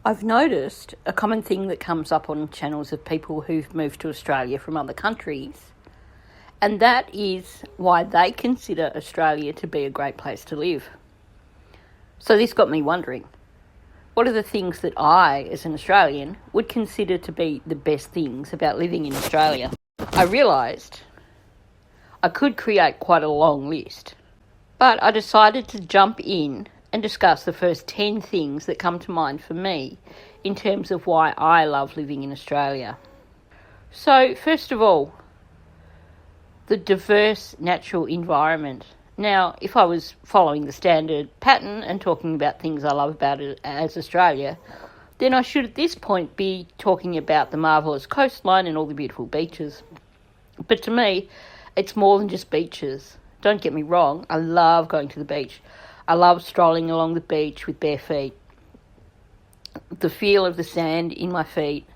I've noticed a common thing that comes up on channels of people who've moved to Australia from other countries, and that is why they consider Australia to be a great place to live. So this got me wondering, what are the things that I, as an Australian, would consider to be the best things about living in Australia? I realised I could create quite a long list, but I decided to jump in and discuss the first 10 things that come to mind for me in terms of why I love living in Australia. So, first of all, the diverse natural environment. Now, if I was following the standard pattern and talking about things I love about it as Australia, then I should at this point be talking about the marvellous coastline and all the beautiful beaches. But to me, it's more than just beaches. Don't get me wrong, I love going to the beach. I love strolling along the beach with bare feet. The feel of the sand in my feet,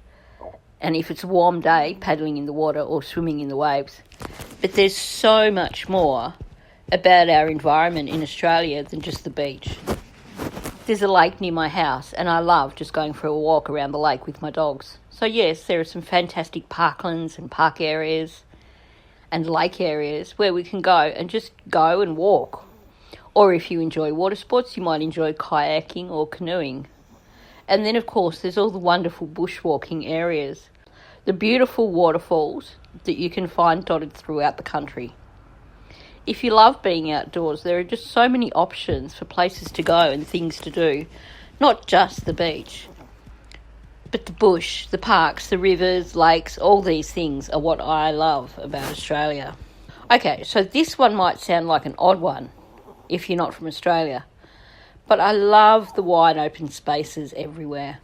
and if it's a warm day, paddling in the water or swimming in the waves. But there's so much more about our environment in Australia than just the beach. There's a lake near my house, and I love just going for a walk around the lake with my dogs. So yes, there are some fantastic parklands and park areas and lake areas where we can go and walk. Or if you enjoy water sports, you might enjoy kayaking or canoeing. And then, of course, there's all the wonderful bushwalking areas, the beautiful waterfalls that you can find dotted throughout the country. If you love being outdoors, there are just so many options for places to go and things to do, not just the beach. But the bush, the parks, the rivers, lakes, all these things are what I love about Australia. Okay, so this one might sound like an odd one if you're not from Australia, but I love the wide open spaces everywhere.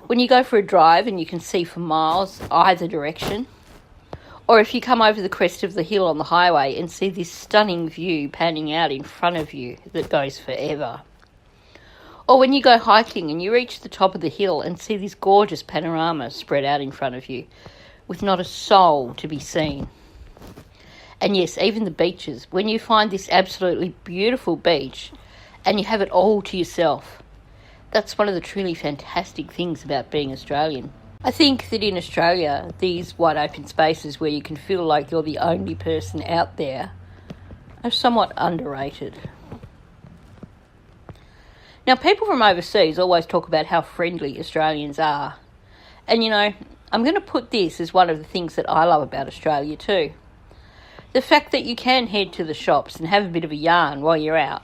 When you go for a drive and you can see for miles either direction, or if you come over the crest of the hill on the highway and see this stunning view panning out in front of you that goes forever. Or when you go hiking and you reach the top of the hill and see this gorgeous panorama spread out in front of you with not a soul to be seen. And yes, even the beaches, when you find this absolutely beautiful beach and you have it all to yourself, that's one of the truly fantastic things about being Australian. I think that in Australia, these wide open spaces where you can feel like you're the only person out there are somewhat underrated. Now, people from overseas always talk about how friendly Australians are. And, I'm going to put this as one of the things that I love about Australia too. The fact that you can head to the shops and have a bit of a yarn while you're out.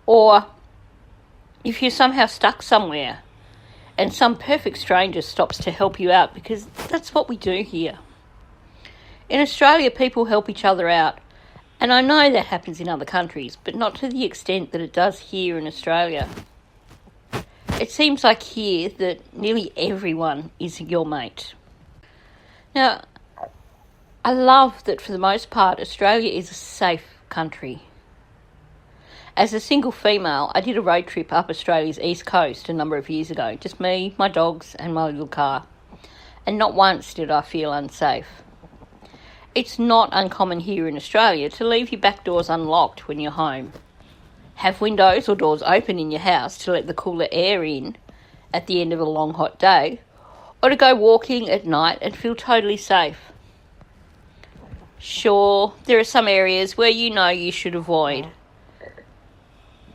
Or if you're somehow stuck somewhere and some perfect stranger stops to help you out, because that's what we do here. In Australia, people help each other out. And I know that happens in other countries, but not to the extent that it does here in Australia. It seems like here that nearly everyone is your mate. Now, I love that for the most part, Australia is a safe country. As a single female, I did a road trip up Australia's east coast a number of years ago. Just me, my dogs and my little car. And not once did I feel unsafe. It's not uncommon here in Australia to leave your back doors unlocked when you're home. Have windows or doors open in your house to let the cooler air in at the end of a long hot day. Or to go walking at night and feel totally safe. Sure, there are some areas where you should avoid.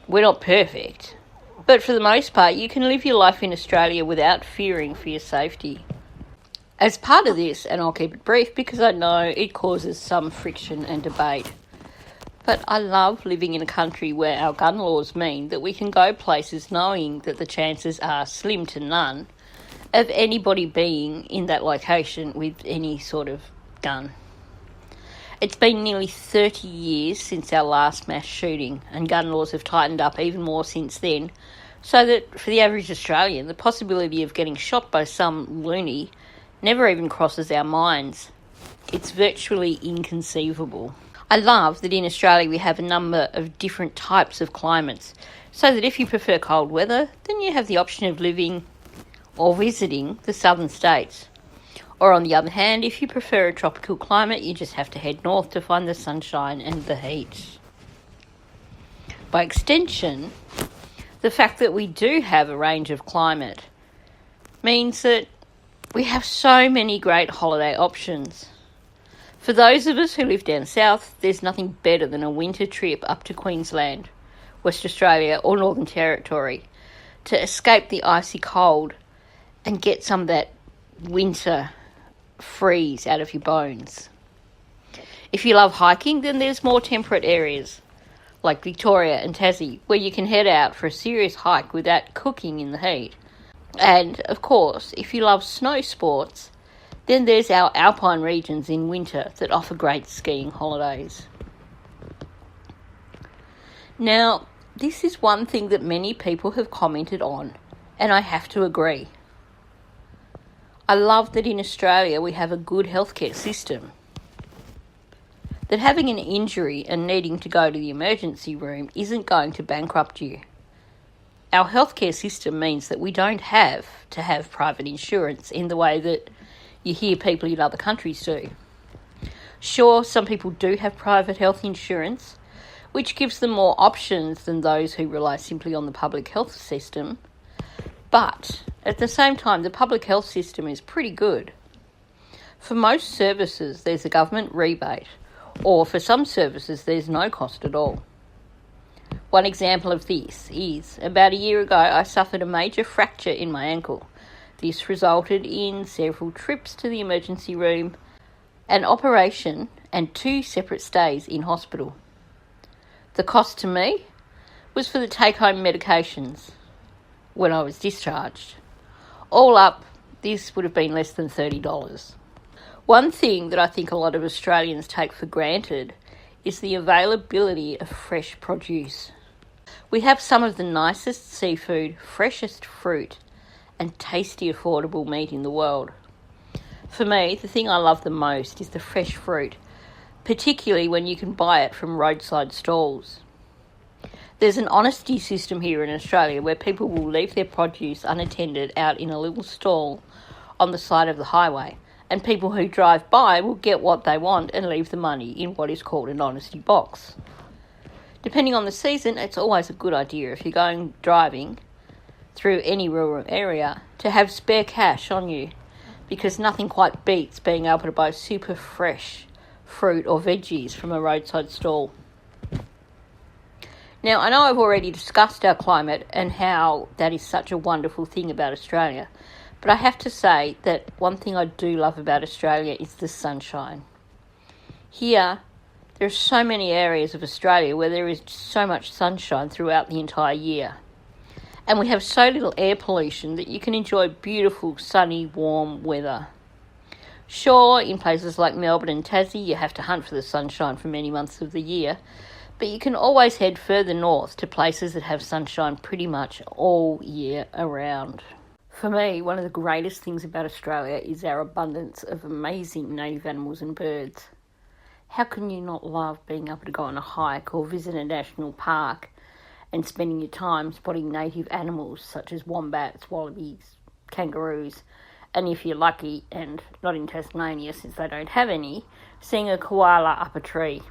We're not perfect, but for the most part, you can live your life in Australia without fearing for your safety. As part of this, and I'll keep it brief because I know it causes some friction and debate, but I love living in a country where our gun laws mean that we can go places knowing that the chances are slim to none of anybody being in that location with any sort of gun. It's been nearly 30 years since our last mass shooting, and gun laws have tightened up even more since then, so that for the average Australian, the possibility of getting shot by some loony never even crosses our minds. It's virtually inconceivable. I love that in Australia we have a number of different types of climates, so that if you prefer cold weather, then you have the option of living or visiting the southern states. Or on the other hand, if you prefer a tropical climate, you just have to head north to find the sunshine and the heat. By extension, the fact that we do have a range of climate means that we have so many great holiday options. For those of us who live down south, there's nothing better than a winter trip up to Queensland, West Australia or Northern Territory to escape the icy cold and get some of that winter freeze out of your bones. If you love hiking, then there's more temperate areas like Victoria and Tassie where you can head out for a serious hike without cooking in the heat. And, of course, if you love snow sports, then there's our alpine regions in winter that offer great skiing holidays. Now, this is one thing that many people have commented on, and I have to agree. I love that in Australia we have a good healthcare system. That having an injury and needing to go to the emergency room isn't going to bankrupt you. Our healthcare system means that we don't have to have private insurance in the way that you hear people in other countries do. Sure, some people do have private health insurance, which gives them more options than those who rely simply on the public health system. But at the same time, the public health system is pretty good. For most services, there's a government rebate, or for some services, there's no cost at all. One example of this is, about a year ago, I suffered a major fracture in my ankle. This resulted in several trips to the emergency room, an operation, and 2 separate stays in hospital. The cost to me was for the take-home medications when I was discharged. All up, this would have been less than $30. One thing that I think a lot of Australians take for granted is the availability of fresh produce. We have some of the nicest seafood, freshest fruit, and tasty affordable meat in the world. For me, the thing I love the most is the fresh fruit, particularly when you can buy it from roadside stalls. There's an honesty system here in Australia where people will leave their produce unattended out in a little stall on the side of the highway, and people who drive by will get what they want and leave the money in what is called an honesty box. Depending on the season, it's always a good idea if you're going driving through any rural area to have spare cash on you, because nothing quite beats being able to buy super fresh fruit or veggies from a roadside stall. Now, I know I've already discussed our climate and how that is such a wonderful thing about Australia, but I have to say that one thing I do love about Australia is the sunshine. Here, there are so many areas of Australia where there is so much sunshine throughout the entire year. And we have so little air pollution that you can enjoy beautiful, sunny, warm weather. Sure, in places like Melbourne and Tassie, you have to hunt for the sunshine for many months of the year, but you can always head further north to places that have sunshine pretty much all year around. For me, one of the greatest things about Australia is our abundance of amazing native animals and birds. How can you not love being able to go on a hike or visit a national park and spending your time spotting native animals such as wombats, wallabies, kangaroos, and if you're lucky, and not in Tasmania since they don't have any, seeing a koala up a tree.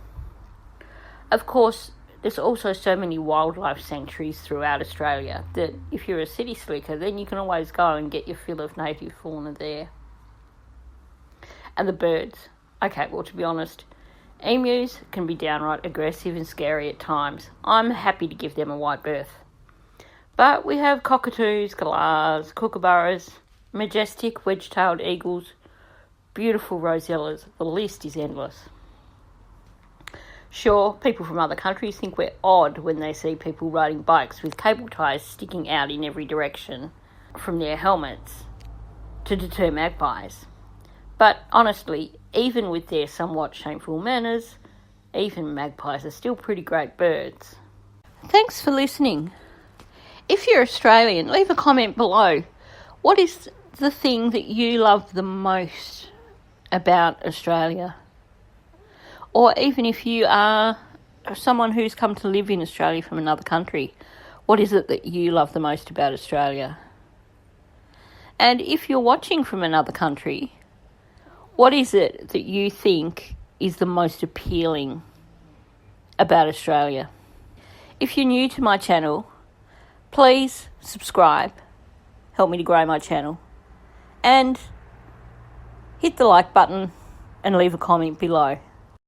Of course, there's also so many wildlife sanctuaries throughout Australia that if you're a city slicker, then you can always go and get your fill of native fauna there. And the birds. Okay, well, to be honest, emus can be downright aggressive and scary at times. I'm happy to give them a wide berth. But we have cockatoos, galahs, kookaburras, majestic wedge-tailed eagles, beautiful rosellas. The list is endless. Sure, people from other countries think we're odd when they see people riding bikes with cable ties sticking out in every direction from their helmets to deter magpies. But honestly, even with their somewhat shameful manners, even magpies are still pretty great birds. Thanks for listening. If you're Australian, leave a comment below. What is the thing that you love the most about Australia? Or even if you are someone who's come to live in Australia from another country, what is it that you love the most about Australia? And if you're watching from another country, what is it that you think is the most appealing about Australia? If you're new to my channel, please subscribe. Help me to grow my channel. and hit the like button and leave a comment below.